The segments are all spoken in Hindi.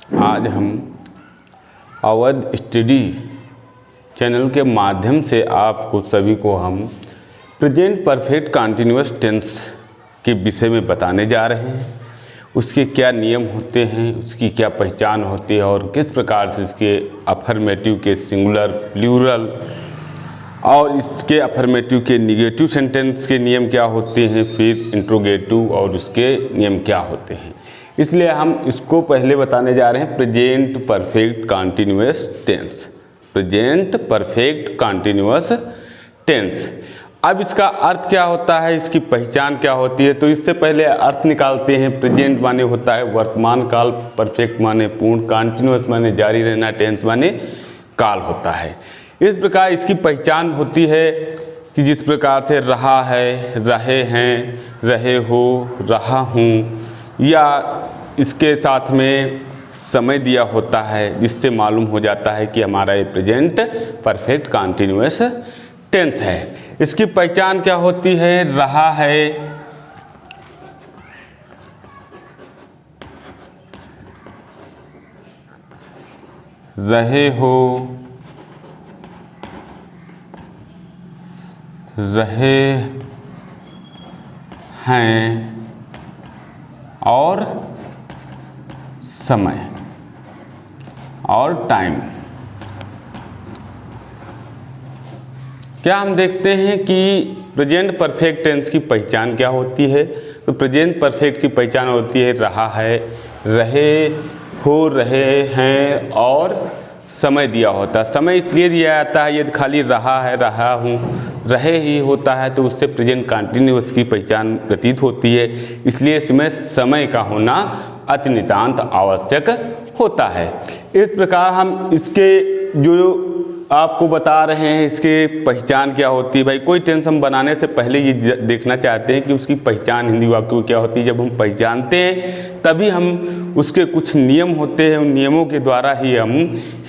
आज हम अवध स्टडी चैनल के माध्यम से आपको सभी को हम प्रेजेंट परफेक्ट कंटिन्यूअस टेंस के विषय में बताने जा रहे हैं। उसके क्या नियम होते हैं, उसकी क्या पहचान होती है और किस प्रकार से इसके अफर्मेटिव के सिंगुलर, प्लूरल और इसके अफर्मेटिव के निगेटिव सेंटेंस के नियम क्या होते हैं, फिर इंट्रोगेटिव और उसके नियम क्या होते हैं। इसलिए हम इसको पहले बताने जा रहे हैं present perfect continuous tense. Present perfect continuous tense. अब इसका अर्थ क्या होता है, इसकी पहचान क्या होती है, तो इससे पहले अर्थ निकालते हैं। प्रेजेंट माने होता है वर्तमान काल, परफेक्ट माने पूर्ण, कंटिन्यूअस माने जारी रहना, टेंस माने काल होता है। इस प्रकार इसकी पहचान होती है कि जिस प्रकार से रहा है, रहे हैं, रहे हो, रहा हूँ, या इसके साथ में समय दिया होता है जिससे मालूम हो जाता है कि हमारा ये प्रेजेंट परफेक्ट कंटिन्यूअस टेंस है। इसकी पहचान क्या होती है, रहा है, रहे हो, रहे हैं और समय और टाइम। क्या हम देखते हैं कि प्रेजेंट परफेक्ट टेंस की पहचान क्या होती है, तो प्रेजेंट परफेक्ट की पहचान होती है रहा है, रहे हो, रहे हैं और समय दिया होता है। समय इसलिए दिया जाता है, यदि खाली रहा है, रहा हूँ, रहे ही होता है तो उससे प्रेजेंट कंटिन्यूअस की पहचान प्रतीत होती है। इसलिए इसमें समय का होना अति नितांत आवश्यक होता है। इस प्रकार हम इसके जो आपको बता रहे हैं इसके पहचान क्या होती है। भाई कोई टेंस हम बनाने से पहले ये देखना चाहते हैं कि उसकी पहचान हिंदी वाक्य में क्या होती है। जब हम पहचानते हैं तभी हम उसके कुछ नियम होते हैं, उन नियमों के द्वारा ही हम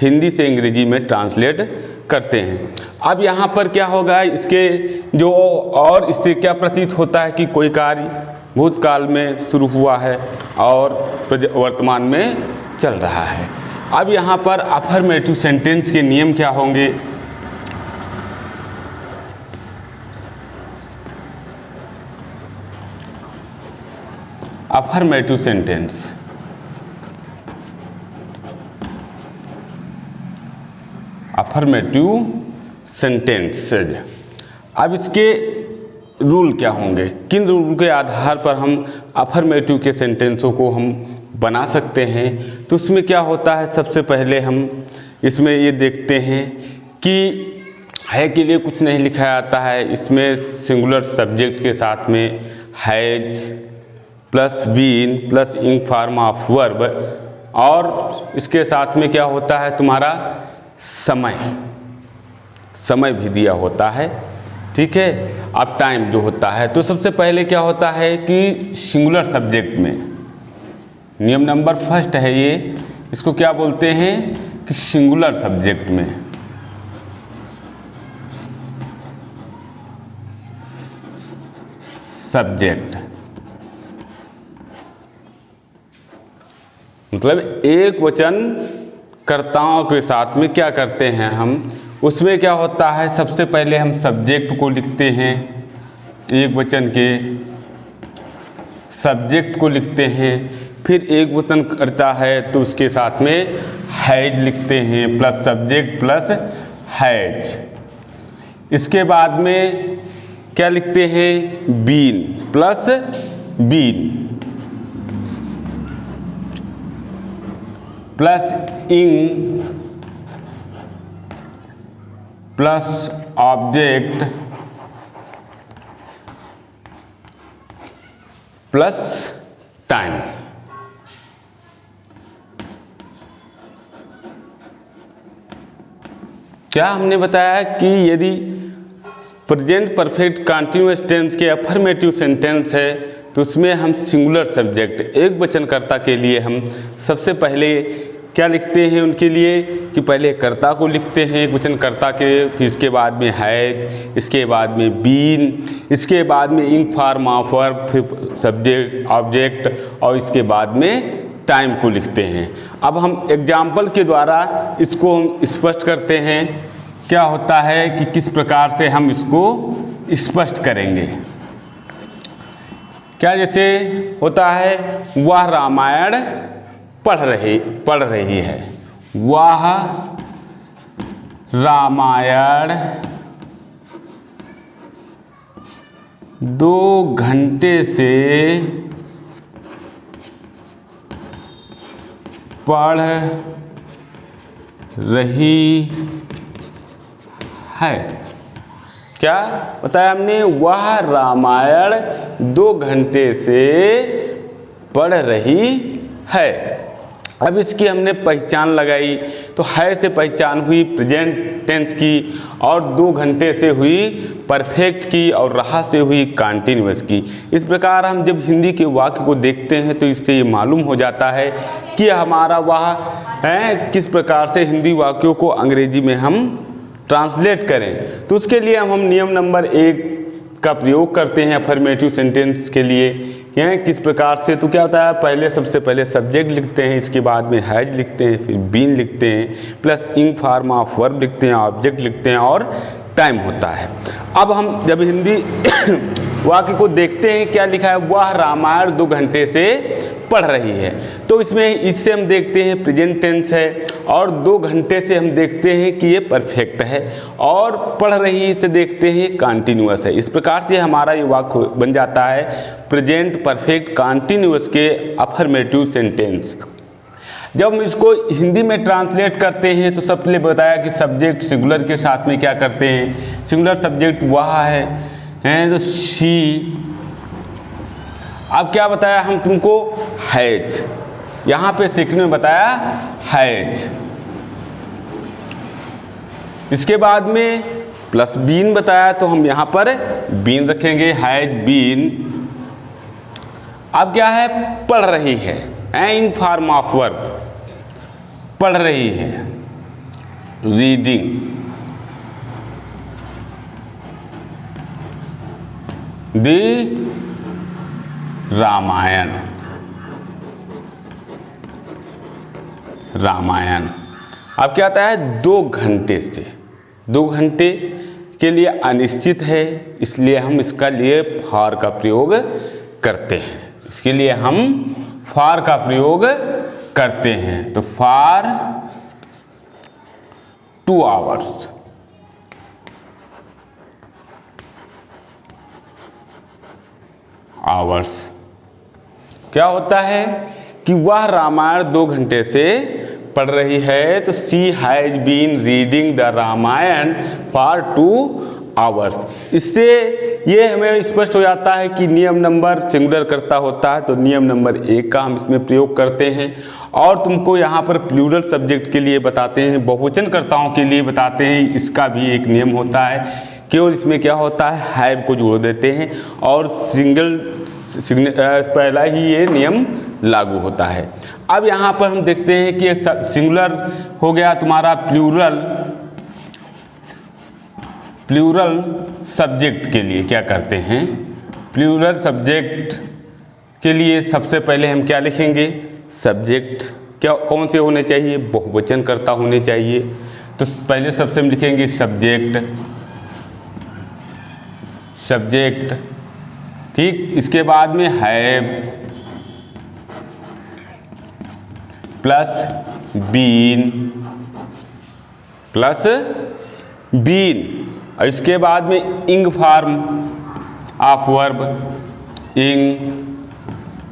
हिंदी से अंग्रेजी में ट्रांसलेट करते हैं। अब यहाँ पर क्या होगा, इसके जो और इससे क्या प्रतीत होता है कि कोई कार्य भूतकाल में शुरू हुआ है और वर्तमान में चल रहा है। अब यहाँ पर अफर्मेटिव सेंटेंस के नियम क्या होंगे। Affirmative sentence, affirmative sentences. अब इसके रूल क्या होंगे, किन रूल के आधार पर हम अफर्मेटिव के सेंटेंसों को हम बना सकते हैं। तो उसमें क्या होता है, सबसे पहले हम इसमें ये देखते हैं कि है के लिए कुछ नहीं लिखा जाता है। इसमें सिंगुलर सब्जेक्ट के साथ में has plus been plus ing form of verb, और इसके साथ में क्या होता है तुम्हारा समय, समय भी दिया होता है। ठीक है। अब टाइम जो होता है, तो सबसे पहले क्या होता है कि सिंगुलर सब्जेक्ट में नियम नंबर फर्स्ट है ये, इसको क्या बोलते हैं कि सिंगुलर सब्जेक्ट में सब्जेक्ट मतलब एक वचन कर्ताओं के साथ में क्या करते हैं हम, उसमें क्या होता है सबसे पहले हम सब्जेक्ट को लिखते हैं, एक वचन के सब्जेक्ट को लिखते हैं, फिर एक वचन करता है तो उसके साथ में हैज लिखते हैं, प्लस सब्जेक्ट प्लस हैज। इसके बाद में क्या लिखते हैं, been plus been plus ing plus object plus time. क्या हमने बताया कि यदि प्रेजेंट परफेक्ट कंटिन्यूअस टेंस के अफर्मेटिव सेंटेंस है तो उसमें हम सिंगुलर सब्जेक्ट एक वचनकर्ता के लिए हम सबसे पहले क्या लिखते हैं उनके लिए कि पहले कर्ता को लिखते हैं एक वचनकर्ता के, फिर इसके बाद में हैज, इसके बाद में बीन, इसके बाद में इन फॉर्म ऑफ वर्ब, फिर सब्जेक्ट ऑब्जेक्ट और इसके बाद में टाइम को लिखते हैं। अब हम एग्जाम्पल के द्वारा इसको हम स्पष्ट करते हैं। क्या होता है कि किस प्रकार से हम इसको स्पष्ट करेंगे। क्या जैसे होता है, वह रामायण पढ़ रही है। वह रामायण 2 घंटे से पढ़ रही है। क्या बताया हमने, वह रामायण 2 घंटे से पढ़ रही है। अब इसकी हमने पहचान लगाई, तो है से पहचान हुई प्रेजेंट टेंस की, और 2 घंटे से हुई परफेक्ट की, और रहा से हुई कॉन्टिन्यूअस की। इस प्रकार हम जब हिंदी के वाक्य को देखते हैं तो इससे ये मालूम हो जाता है कि हमारा वह है किस प्रकार से हिंदी वाक्यों को अंग्रेजी में हम ट्रांसलेट करें। तो उसके लिए हम नियम नंबर 1 का प्रयोग करते हैं अफर्मेटिव सेंटेंस के लिए। यह किस प्रकार से, तो क्या होता है, सबसे पहले सब्जेक्ट लिखते हैं, इसके बाद में हैज लिखते हैं, फिर बीन लिखते हैं, plus ing form of verb लिखते हैं, ऑब्जेक्ट लिखते हैं, और टाइम होता है। अब हम जब हिंदी वाक्य को देखते हैं, क्या लिखा है, वह रामायण 2 घंटे से पढ़ रही है। तो इससे हम देखते हैं प्रेजेंट टेंस है, और 2 घंटे से हम देखते हैं कि ये परफेक्ट है, और पढ़ रही से देखते हैं कॉन्टिन्यूअस है। इस प्रकार से हमारा ये वाक्य बन जाता है प्रेजेंट परफेक्ट कॉन्टिन्यूअस के अफर्मेटिव सेंटेंस। जब हम इसको हिंदी में ट्रांसलेट करते हैं तो सबसे पहले बताया कि सब्जेक्ट सिंगुलर के साथ में क्या करते हैं, सिंगुलर सब्जेक्ट वह है तो शी। अब क्या बताया हम तुमको, हैज, यहाँ पे सेकंड में बताया हैज। इसके बाद में प्लस बीन बताया, तो हम यहाँ पर बीन रखेंगे, हैज बीन। अब क्या है, पढ़ रही है, इन फॉर्म ऑफ वर्ब, पढ़ रही है, रीडिंग। दी रामायण, रामायण। अब क्या आता है, 2 घंटे से, 2 घंटे के लिए अनिश्चित है, इसलिए हम इसका लिए फॉर का प्रयोग करते हैं। इसके लिए हम फॉर का प्रयोग करते हैं, तो फॉर 2 आवर्स। आवर्स क्या होता है कि वह रामायण 2 घंटे से पढ़ रही है, तो she has been reading the Ramayana for 2 hours. इससे ये हमें स्पष्ट हो जाता है कि नियम नंबर सिंगुलर करता होता है, तो नियम नंबर 1 का हम इसमें प्रयोग करते हैं। और तुमको यहाँ पर प्लूरल सब्जेक्ट के लिए बताते हैं, बहुवचनकर्ताओं के लिए बताते हैं, इसका भी एक नियम होता है। केवल इसमें क्या होता है, हैव को जोड़ देते हैं, और पहला ही ये नियम लागू होता है। अब यहाँ पर हम देखते हैं कि सिंगुलर हो गया तुम्हारा प्लूरल सब्जेक्ट के लिए क्या करते हैं, प्लूरल सब्जेक्ट के लिए सबसे पहले हम क्या लिखेंगे, सब्जेक्ट क्या कौन से होने चाहिए, बहुवचनकर्ता होने चाहिए। तो पहले सबसे हम लिखेंगे सब्जेक्ट, ठीक। इसके बाद में हैव प्लस बीन, और इसके बाद में इंग फॉर्म ऑफ वर्ब, इंग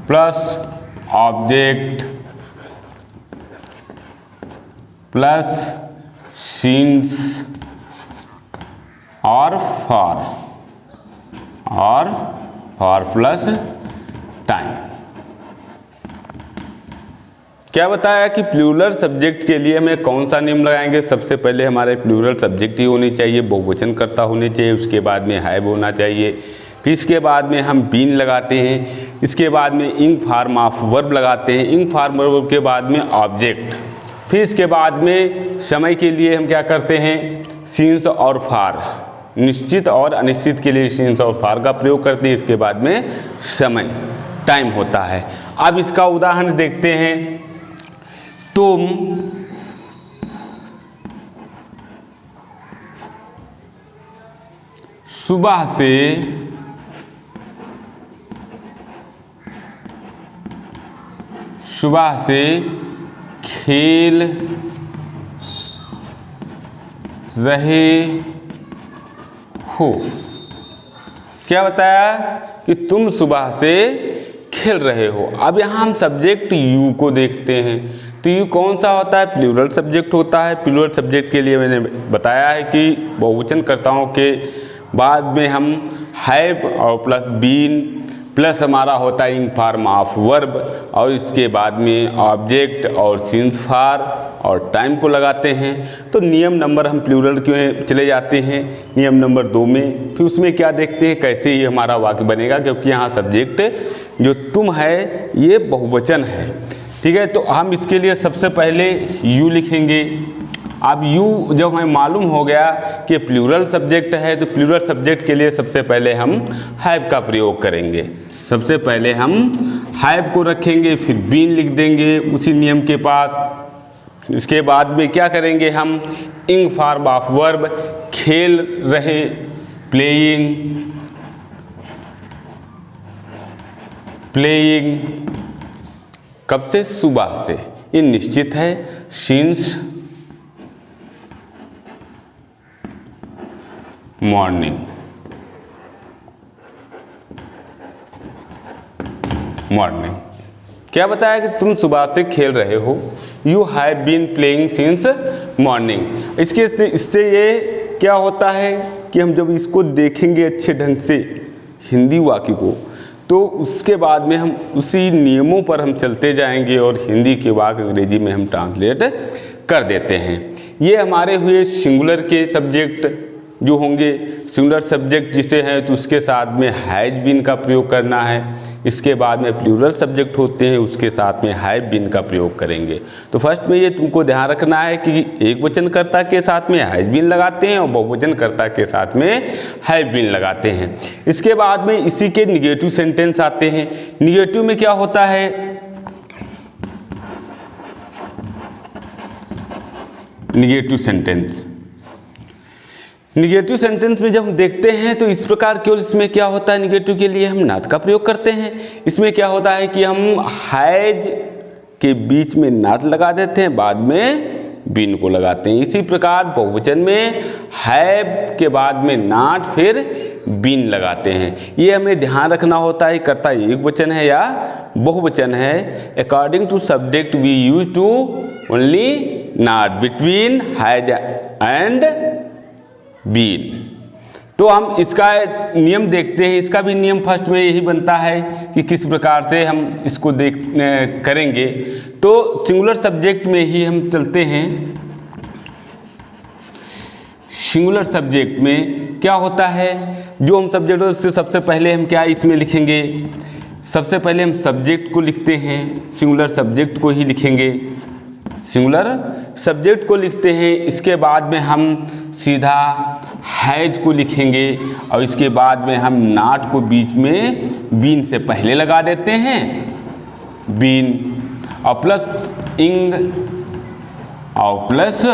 प्लस ऑब्जेक्ट प्लस सिंस और फॉर प्लस टाइम। क्या बताया कि प्लूरल सब्जेक्ट के लिए हमें कौन सा नियम लगाएंगे, सबसे पहले हमारे प्लूरल सब्जेक्ट ही होनी चाहिए, बहुवचनकर्ता होने चाहिए, उसके बाद में हैव होना चाहिए, फिर इसके बाद में हम बीन लगाते हैं, इसके बाद में इंग फॉर्म ऑफ वर्ब लगाते हैं, इंग फॉर्म वर्ब के बाद में ऑब्जेक्ट, फिर इसके बाद में समय के लिए हम क्या करते हैं, सिंस और फॉर, निश्चित और अनिश्चित के लिए सिंस और फॉर का प्रयोग करते हैं, इसके बाद में समय। टाइम होता है। अब इसका उदाहरण देखते हैं। तुम सुबह से खेल रहे हो। क्या बताया कि तुम सुबह से खेल रहे हो। अब यहाँ हम सब्जेक्ट यू को देखते हैं। तो यू कौन सा होता है? प्लूरल सब्जेक्ट होता है। प्लूरल सब्जेक्ट के लिए मैंने बताया है कि बहुवचनकर्ताओं के बाद में हम हैव और प्लस बीन प्लस हमारा होता है इंग फॉर्म ऑफ वर्ब, और इसके बाद में ऑब्जेक्ट और सिंस फॉर और टाइम को लगाते हैं। तो नियम नंबर हम प्लूरल के चले जाते हैं नियम नंबर 2 में। फिर उसमें क्या देखते हैं कैसे ये हमारा वाक्य बनेगा, क्योंकि यहाँ सब्जेक्ट जो तुम है ये बहुवचन है। ठीक है, तो हम इसके लिए सबसे पहले यू लिखेंगे। अब यू जब हमें मालूम हो गया कि प्लूरल सब्जेक्ट है, तो प्लूरल सब्जेक्ट के लिए सबसे पहले हम हैव का प्रयोग करेंगे। सबसे पहले हम हैव को रखेंगे, फिर बीन लिख देंगे उसी नियम के पास। इसके बाद में क्या करेंगे हम इंग फॉर्म ऑफ वर्ब, खेल रहे, प्लेइंग कब से? सुबह से। ये निश्चित है। सिंस मॉर्निंग, क्या बताया कि तुम सुबह से खेल रहे हो। You have been playing since morning. इससे ये क्या होता है कि हम जब इसको देखेंगे अच्छे ढंग से हिंदी वाक्य को, तो उसके बाद में हम उसी नियमों पर हम चलते जाएंगे और हिंदी के वाक्य अंग्रेजी में हम ट्रांसलेट कर देते हैं। ये हमारे हुए सिंगुलर के सब्जेक्ट जो होंगे। सिंगुलर सब्जेक्ट जिसे हैं तो उसके साथ में हैज बीन का प्रयोग करना है। इसके बाद में प्लूरल सब्जेक्ट होते हैं, उसके साथ में हैव बीन का प्रयोग करेंगे। तो फर्स्ट में ये तुमको ध्यान रखना है कि एक वचनकर्ता के साथ में हैज बीन लगाते हैं और बहुवचनकर्ता के साथ में हैव बीन लगाते हैं। इसके बाद में इसी के निगेटिव सेंटेंस आते हैं। निगेटिव में क्या होता है? निगेटिव सेंटेंस में जब हम देखते हैं तो इस प्रकार केवल इसमें क्या होता है, निगेटिव के लिए हम नॉट का प्रयोग करते हैं। इसमें क्या होता है कि हम हैज के बीच में नॉट लगा देते हैं, बाद में बीन को लगाते हैं। इसी प्रकार बहुवचन में हैव के बाद में नॉट फिर बीन लगाते हैं। ये हमें ध्यान रखना होता है कर्ता एक वचन है या बहुवचन है। According to subject we use to only not between has and been. तो हम इसका नियम देखते हैं। इसका भी नियम फर्स्ट में यही बनता है कि किस प्रकार से हम इसको करेंगे। तो सिंगुलर सब्जेक्ट में ही हम चलते हैं। सिंगुलर सब्जेक्ट में क्या होता है, जो हम सब्जेक्ट उससे सबसे पहले हम क्या इसमें लिखेंगे, सबसे पहले हम सब्जेक्ट को लिखते हैं। सिंगुलर सब्जेक्ट को ही लिखेंगे, सिंगुलर सब्जेक्ट को लिखते हैं। इसके बाद में हम सीधा हैज को लिखेंगे और इसके बाद में हम नॉट को बीच में बीन से पहले लगा देते हैं, बीन और प्लस इंग और प्लस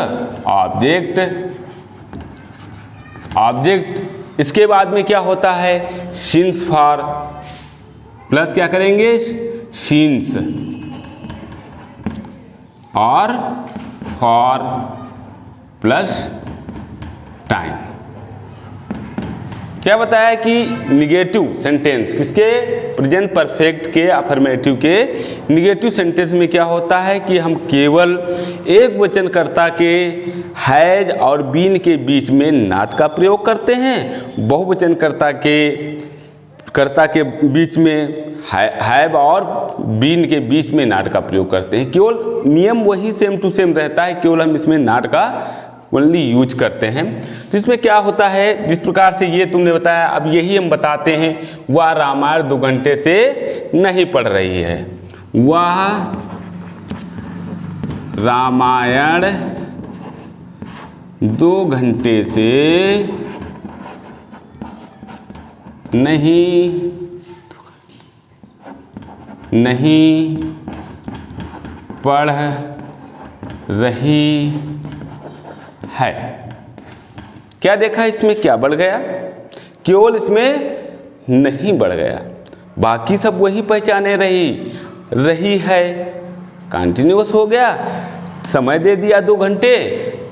ऑब्जेक्ट। इसके बाद में क्या होता है, सिंस फॉर प्लस क्या करेंगे, सिंस और फॉर प्लस टाइम। क्या बताया कि निगेटिव सेंटेंस किसके, प्रेजेंट परफेक्ट के, अफर्मेटिव के निगेटिव सेंटेंस में क्या होता है कि हम केवल एक वचनकर्ता के हैज और बीन के बीच में नॉट का प्रयोग करते हैं। बहुवचनकर्ता के बीच में हैव और बीन के बीच में नॉट का प्रयोग करते हैं। केवल नियम वही सेम टू सेम रहता है, केवल हम इसमें नॉट का ओनली यूज करते हैं। तो इसमें क्या होता है, जिस प्रकार से ये तुमने बताया, अब यही हम बताते हैं। वह रामायण 2 घंटे से नहीं पढ़ रही है। वह रामायण 2 घंटे से नहीं नहीं पढ़ रही है। क्या देखा इसमें, क्या बढ़ गया? केवल इसमें नहीं बढ़ गया, बाकी सब वही पहचाने रही है, कंटिन्यूअस हो गया, समय दे दिया 2 घंटे,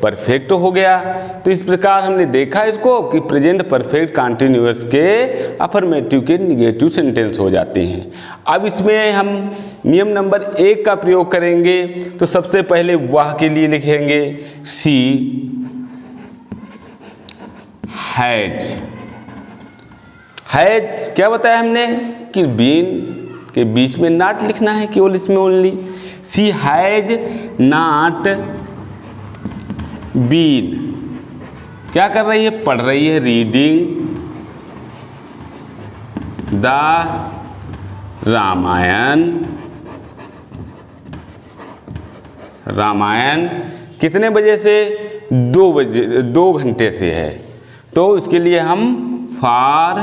परफेक्ट हो गया। तो इस प्रकार हमने देखा इसको कि प्रेजेंट परफेक्ट कंटिन्यूअस के अफर्मेटिव के निगेटिव सेंटेंस हो जाते हैं। अब इसमें हम नियम नंबर 1 का प्रयोग करेंगे। तो सबसे पहले वह के लिए लिखेंगे शी हैज। क्या बताया हमने कि बीन के बीच में नॉट लिखना है, केवल इसमें only. She has not been, क्या कर रही है? पढ़ रही है, रीडिंग द रामायण कितने बजे से? 2 बजे, 2 घंटे से है। तो इसके लिए हम फॉर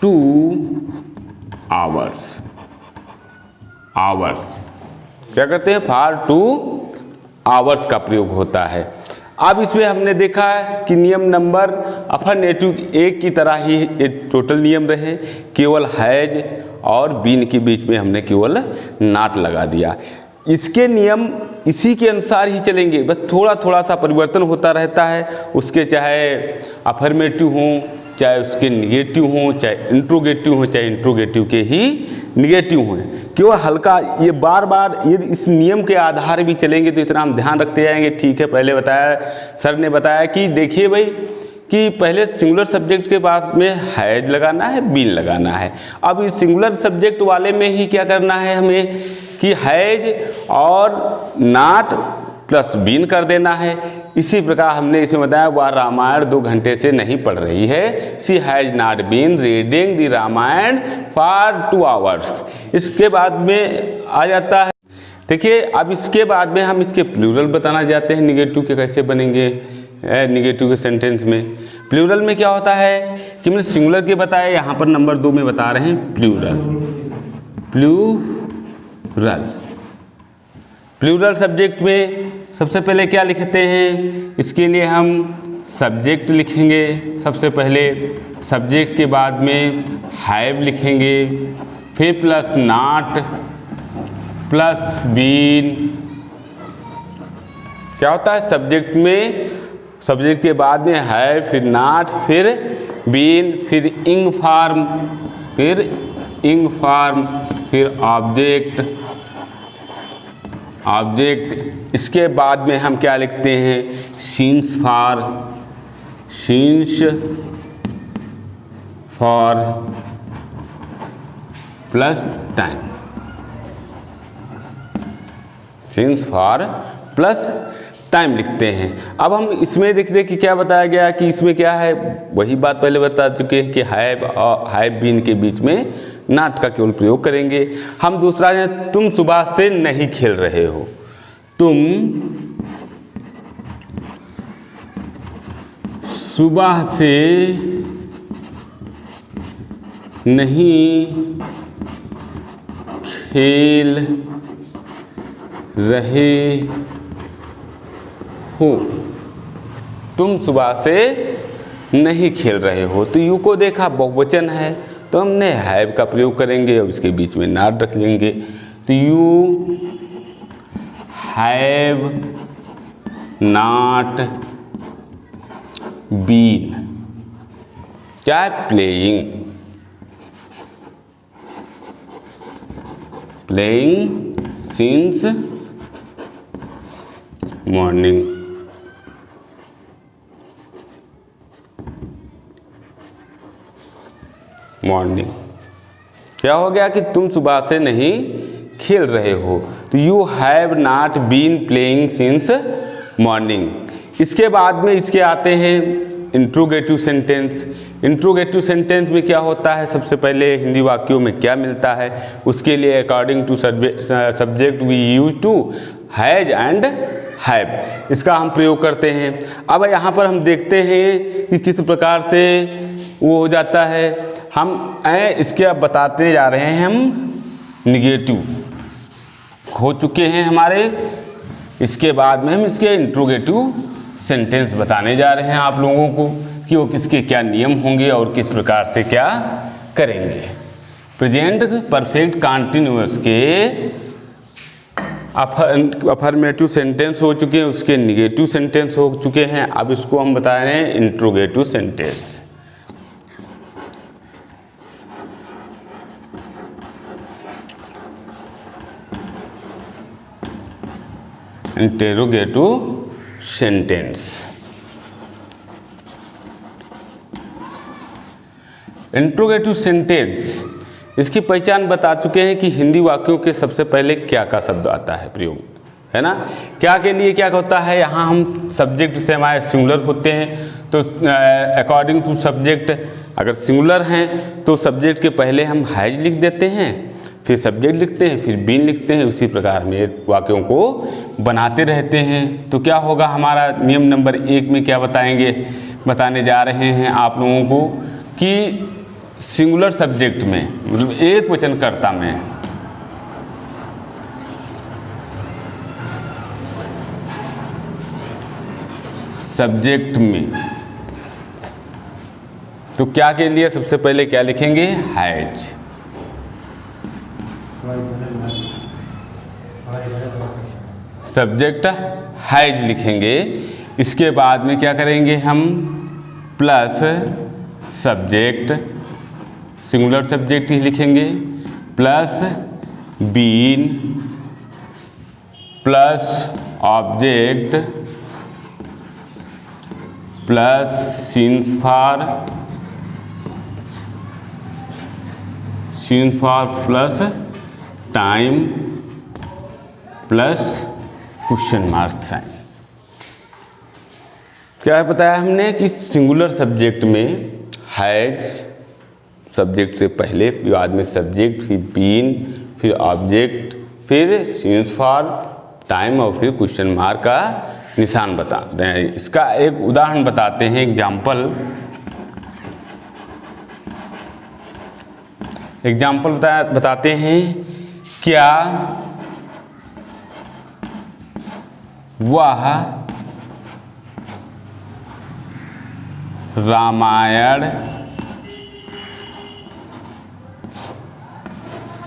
2 आवर्स क्या करते हैं? फॉर 2 आवर्स का प्रयोग होता है। अब इसमें हमने देखा है कि नियम नंबर अफर्मेटिव 1 की तरह ही एक टोटल नियम रहे, केवल हैज और बीन के बीच में हमने केवल नॉट लगा दिया। इसके नियम इसी के अनुसार ही चलेंगे, बस थोड़ा थोड़ा सा परिवर्तन होता रहता है, उसके चाहे अफर्मेटिव हों, चाहे उसके निगेटिव हों, चाहे इंट्रोगेटिव हों, चाहे इंट्रोगेटिव के ही निगेटिव हों, केवल हल्का ये बार बार यदि इस नियम के आधार भी चलेंगे तो इतना हम ध्यान रखते जाएंगे। ठीक है, पहले बताया, सर ने बताया कि देखिए भाई कि पहले सिंगुलर सब्जेक्ट के पास में हैज लगाना है, बीन लगाना है। अब इस सिंगुलर सब्जेक्ट वाले में ही क्या करना है हमें कि हैज और नॉट प्लस बीन कर देना है। इसी प्रकार हमने इसमें बताया वह रामायण 2 घंटे से नहीं पढ़ रही है। She has not been reading the Ramayana for 2 hours. इसके बाद में आ जाता है, देखिए अब इसके बाद में हम इसके प्लूरल बताना चाहते हैं। निगेटिव के कैसे बनेंगे निगेटिव के सेंटेंस में? प्लूरल में क्या होता है कि मैंने सिंगुलर के बताया, यहाँ पर नंबर 2 में बता रहे हैं प्लूरल सब्जेक्ट में सबसे पहले क्या लिखते हैं? इसके लिए हम सब्जेक्ट लिखेंगे। सबसे पहले सब्जेक्ट के बाद में हैव लिखेंगे, फिर प्लस नॉट प्लस बीन। क्या होता है सब्जेक्ट में? सब्जेक्ट के बाद में हैव, फिर नॉट, फिर बीन, फिर इंग फॉर्म, फिर ऑब्जेक्ट। इसके बाद में हम क्या लिखते हैं? Scenes for plus time, scenes for plus time लिखते हैं। अब हम इसमें देखते कि क्या बताया गया कि इसमें क्या है, वही बात पहले बता चुके हैं कि हैव और हैव बीन के बीच में नॉट का केवल प्रयोग करेंगे। हम दूसरा है, तुम सुबह से नहीं खेल रहे हो। तुम सुबह से नहीं खेल रहे हो। तुम सुबह से नहीं खेल रहे हो, तो यू को देखा बहुवचन है तो हमने हैव का प्रयोग करेंगे और इसके बीच में नॉट रख लेंगे। तो यू हैव नॉट बीन क्या है? Playing since morning. क्या हो गया कि तुम सुबह से नहीं खेल रहे हो, तो you have not been playing since morning. इसके बाद में इसके आते हैं इंट्रोगेटिव सेंटेंस। इंट्रोगेटिव सेंटेंस में क्या होता है? सबसे पहले हिंदी वाक्यों में क्या मिलता है उसके लिए according to subject we use two has and have, इसका हम प्रयोग करते हैं। अब यहाँ पर हम देखते हैं कि किस प्रकार से वो हो जाता है। हम इसके अब बताते जा रहे हैं हम निगेटिव हो चुके हैं हमारे। इसके बाद में हम इसके इंट्रोगेटिव सेंटेंस बताने जा रहे हैं आप लोगों को कि वो किसके क्या नियम होंगे और किस प्रकार से क्या करेंगे। प्रेजेंट परफेक्ट कंटिन्यूअस के अफर्मेटिव सेंटेंस हो चुके हैं, उसके निगेटिव सेंटेंस हो चुके हैं। अब इसको हम बता रहे हैं interrogative sentence. Interrogative sentence. Interrogative sentence इसकी पहचान बता चुके हैं कि हिंदी वाक्यों के सबसे पहले क्या का शब्द आता है प्रयोग, है ना। क्या के लिए क्या होता है, यहाँ हम सब्जेक्ट से हमारे सिंगुलर होते हैं तो अकॉर्डिंग टू सब्जेक्ट अगर सिंगुलर हैं तो सब्जेक्ट के पहले हम हैज लिख देते हैं, फिर सब्जेक्ट लिखते हैं, फिर बीन लिखते हैं। उसी प्रकार में वाक्यों को बनाते रहते हैं। तो क्या होगा हमारा नियम नंबर 1 में क्या बताने जा रहे हैं आप लोगों को कि सिंगुलर सब्जेक्ट में मतलब एक वचनकर्ता में सब्जेक्ट में तो क्या के लिए सबसे पहले क्या लिखेंगे, हैज। सब्जेक्ट हैज लिखेंगे। इसके बाद में क्या करेंगे हम प्लस सब्जेक्ट, सिंगुलर सब्जेक्ट ही लिखेंगे, plus been plus object plus since for plus time plus question mark sign. क्या बताया हमने कि सिंगुलर सब्जेक्ट में हैज सब्जेक्ट से पहले, बाद में सब्जेक्ट, फिर बीन, फिर ऑब्जेक्ट, फिर सीन्स फॉर, टाइम और फिर क्वेश्चन मार्क का निशान बताते हैं। इसका एक उदाहरण बताते हैं, एग्जाम्पल बताते हैं। क्या वह रामायण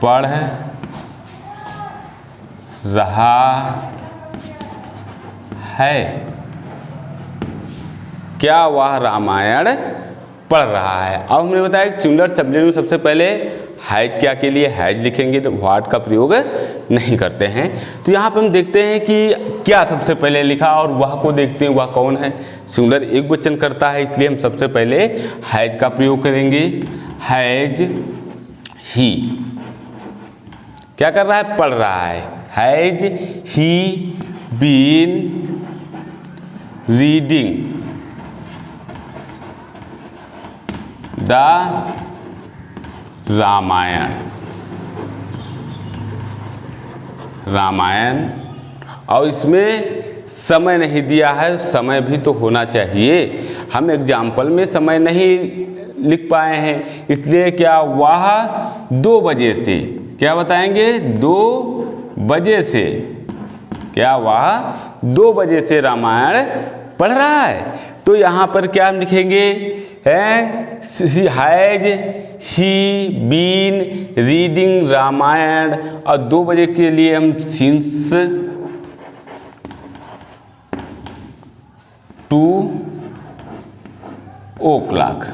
पढ़ रहा है? क्या वह रामायण पढ़ रहा है? अब हमने बताया कि सिंगुलर सब्जेक्ट में सबसे पहले हैज क्या के लिए हैज लिखेंगे तो व्हाट का प्रयोग नहीं करते हैं। तो यहाँ पे हम देखते हैं कि क्या सबसे पहले लिखा और वह को देखते हैं वह कौन है। सिंगुलर एक वचन करता है इसलिए हम सबसे पहले हैज का प्रयोग करेंगे। हैज ही क्या कर रहा है, पढ़ रहा है। Has he been reading the Ramayana. और इसमें समय नहीं दिया है, समय भी तो होना चाहिए। हम एग्जाम्पल में समय नहीं लिख पाए हैं, इसलिए क्या वह 2 बजे से, क्या बताएंगे, 2 बजे से, क्या वह 2 बजे से रामायण पढ़ रहा है। तो यहाँ पर क्या हम लिखेंगे, has he been reading Ramayana और 2 बजे के लिए हम सिंस 2 o'clock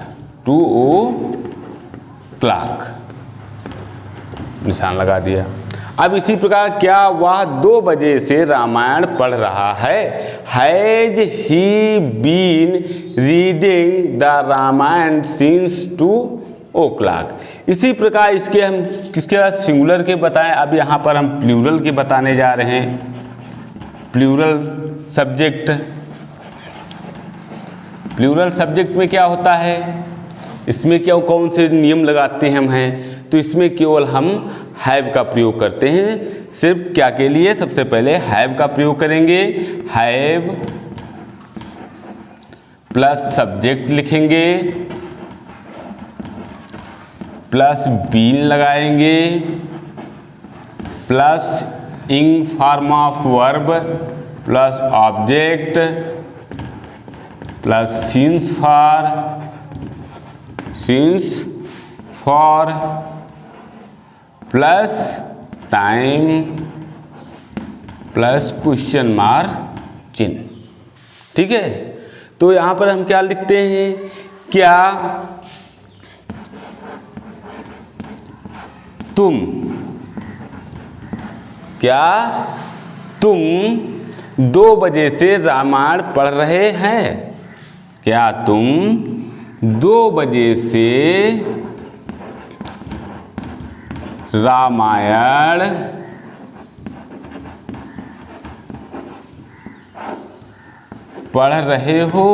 निशान लगा दिया। अब इसी प्रकार क्या वह 2 बजे से रामायण पढ़ रहा है? Has he been reading the Ramayana since 2 o'clock। इसी प्रकार इसके हम किसके बाद सिंगुलर के बताएं। अब यहाँ पर हम प्लूरल के बताने जा रहे हैं। प्लूरल सब्जेक्ट में क्या होता है, इसमें क्या कौन से नियम लगाते हैं हम तो इसमें केवल हम हैव का प्रयोग करते हैं। सिर्फ क्या के लिए, सबसे पहले हैव का प्रयोग करेंगे। हैव प्लस सब्जेक्ट लिखेंगे प्लस बीन लगाएंगे plus ing form of verb plus object plus since for plus time plus question mark चिन्ह। ठीक है, तो यहाँ पर हम क्या लिखते हैं, क्या तुम 2 बजे से रामायण पढ़ रहे हैं? क्या तुम 2 बजे से रामायण पढ़ रहे हो?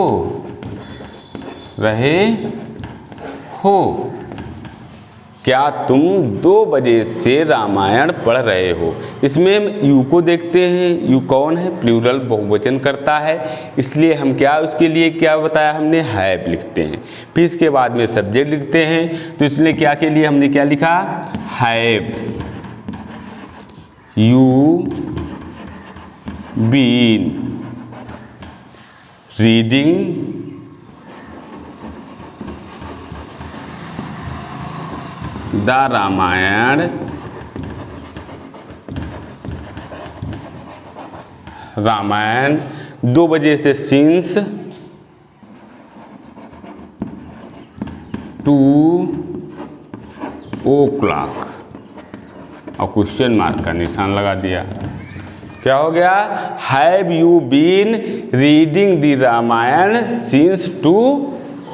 क्या तुम 2 बजे से रामायण पढ़ रहे हो? इसमें यू को देखते हैं, यू कौन है, प्लूरल बहुवचन करता है, इसलिए हम क्या उसके लिए क्या बताया हमने, हैव लिखते हैं। फिर इसके बाद में सब्जेक्ट लिखते हैं, तो इसलिए क्या के लिए हमने क्या लिखा, have you been reading the Ramayana 2 बजे से सिंस 2 o'clock और क्वेश्चन मार्क का निशान लगा दिया। क्या हो गया, have you been reading the Ramayana since 2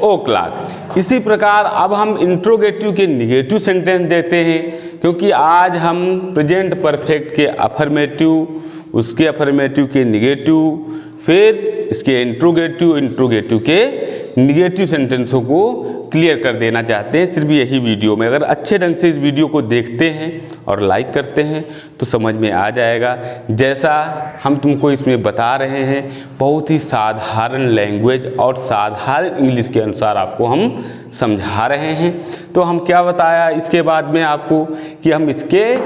o'clock। इसी प्रकार अब हम इंट्रोगेटिव के निगेटिव सेंटेंस देते हैं, क्योंकि आज हम प्रेजेंट परफेक्ट के अफर्मेटिव, उसके अफर्मेटिव के निगेटिव, फिर इसके इंट्रोगेटिव के निगेटिव सेंटेंसों को क्लियर कर देना चाहते हैं सिर्फ यही वीडियो में। अगर अच्छे ढंग से इस वीडियो को देखते हैं और लाइक करते हैं तो समझ में आ जाएगा। जैसा हम तुमको इसमें बता रहे हैं, बहुत ही साधारण लैंग्वेज और साधारण इंग्लिश के अनुसार आपको हम समझा रहे हैं। तो हम क्या बताया इसके बाद में आपको कि हम इसके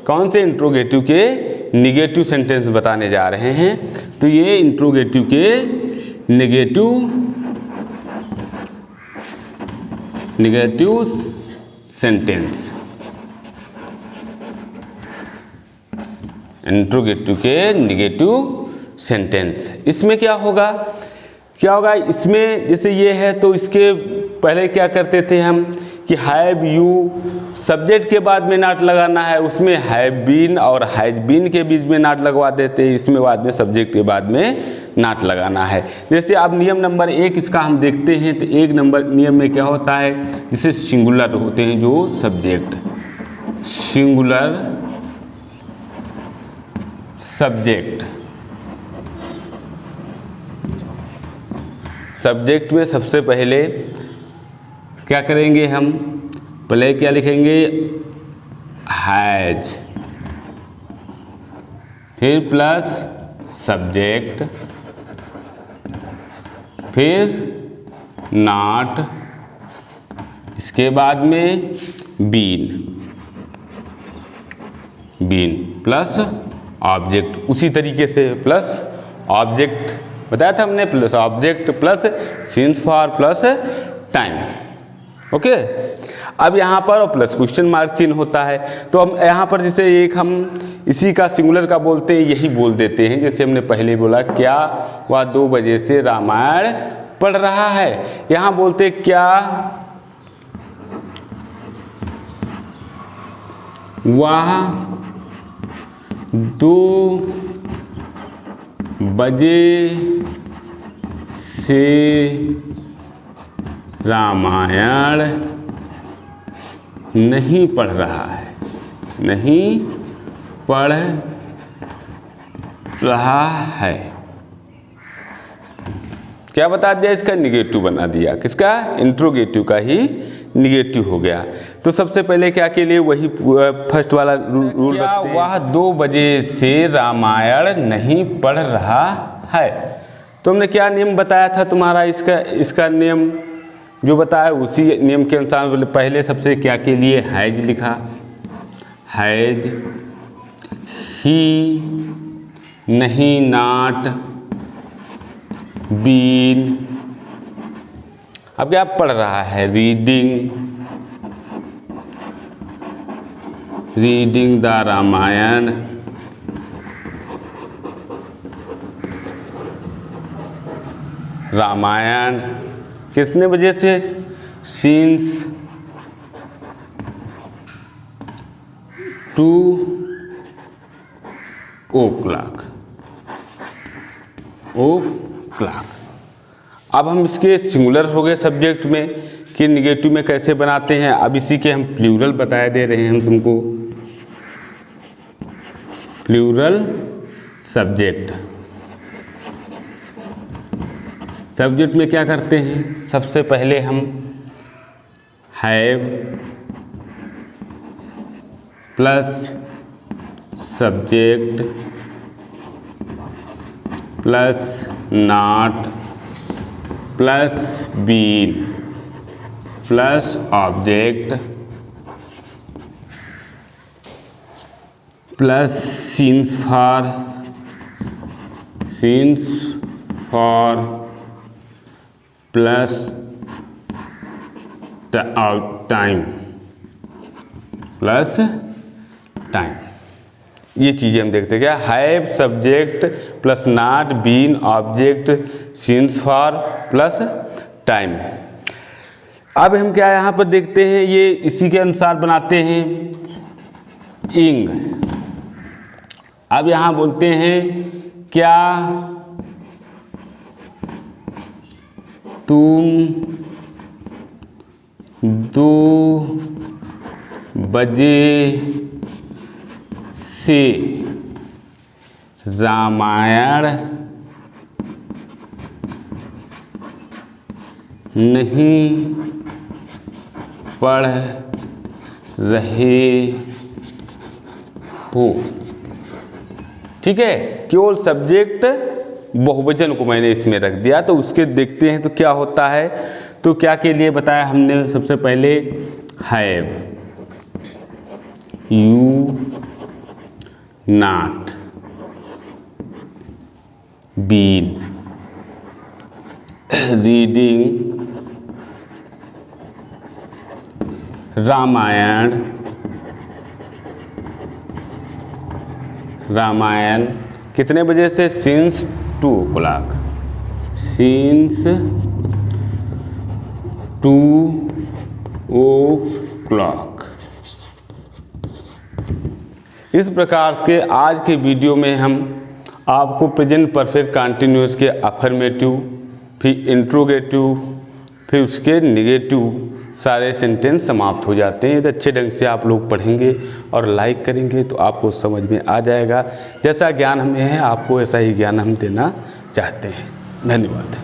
कौन से इंट्रोगेटिव के निगेटिव सेंटेंस बताने जा रहे हैं। तो ये इंट्रोगेटिव के निगेटिव सेंटेंस, इंट्रोगेटिव के निगेटिव सेंटेंस, इसमें क्या होगा इसमें जैसे ये है तो इसके पहले क्या करते थे हम कि हैव यू सब्जेक्ट के बाद में नॉट लगाना है, उसमें हैव बीन और हैज बीन के बीच में नॉट लगवा देते हैं, इसमें बाद में सब्जेक्ट के बाद में नॉट लगाना है। जैसे अब नियम नंबर 1 इसका हम देखते हैं, तो 1 नंबर नियम में क्या होता है, जैसे सिंगुलर होते हैं जो सब्जेक्ट, सिंगुलर सब्जेक्ट में सबसे पहले क्या करेंगे हम, पहले क्या लिखेंगे, हैज, फिर प्लस सब्जेक्ट, फिर नॉट, इसके बाद में बीन प्लस ऑब्जेक्ट, उसी तरीके से प्लस ऑब्जेक्ट बताया था हमने, plus object plus since for plus time. Okay, अब यहाँ पर प्लस क्वेश्चन मार्क चिन्ह होता है, तो हम यहाँ पर जैसे एक हम इसी का सिंगुलर का बोलते हैं, यही बोल देते हैं। जैसे हमने पहले बोला क्या वह 2 बजे से रामायण पढ़ रहा है, यहाँ बोलते क्या वह 2 बजे से रामायण नहीं पढ़ रहा है, नहीं पढ़ रहा है। क्या बता दिया, इसका निगेटिव बना दिया, किसका, इंट्रोगेटिव का ही निगेटिव हो गया। तो सबसे पहले क्या के लिए वही फर्स्ट वाला रूल, क्या वह 2 बजे से रामायण नहीं पढ़ रहा है। तो हमने क्या नियम बताया था तुम्हारा, इसका नियम जो बताया उसी नियम के अनुसार बोले पहले सबसे क्या के लिए हैज लिखा, हैज, ही, नहीं, नॉट, बीन। अब क्या पढ़ रहा है, reading, reading the Ramayana, Ramayana कितने बजे से, सिंस 2 o'clock। अब हम इसके सिंगुलर हो गए सब्जेक्ट में कि निगेटिव में कैसे बनाते हैं। अब इसी के हम प्लूरल बताए दे रहे हैं हम तुमको, प्लूरल सब्जेक्ट। सब्जेक्ट में क्या करते हैं, सबसे पहले हम have plus subject plus not plus been plus object plus since for plus time plus time. ये चीज़ें हम देखते हैं क्या, have subject plus not been object since for plus time. अब हम क्या यहाँ पर देखते हैं, ये इसी के अनुसार बनाते हैं इंग। अब यहाँ बोलते हैं क्या तुम 2 बजे से रामायण नहीं पढ़ रहे हो। ठीक है, केवल सब्जेक्ट बहुवचन को मैंने इसमें रख दिया, तो उसके देखते हैं तो क्या होता है। तो क्या के लिए बताया हमने, सबसे पहले have, you not, been, reading Ramayana, Ramayana कितने बजे से, सिंस 2 o'clock, सिंस 2 o'clock। इस प्रकार से आज के वीडियो में हम आपको प्रेजेंट परफेक्ट कंटिन्यूअस के अफर्मेटिव, फिर इंट्रोगेटिव, फिर उसके निगेटिव सारे सेंटेंस समाप्त हो जाते हैं। यदि अच्छे ढंग से आप लोग पढ़ेंगे और लाइक करेंगे तो आपको समझ में आ जाएगा। जैसा ज्ञान हमें है आपको ऐसा ही ज्ञान हम देना चाहते हैं। धन्यवाद।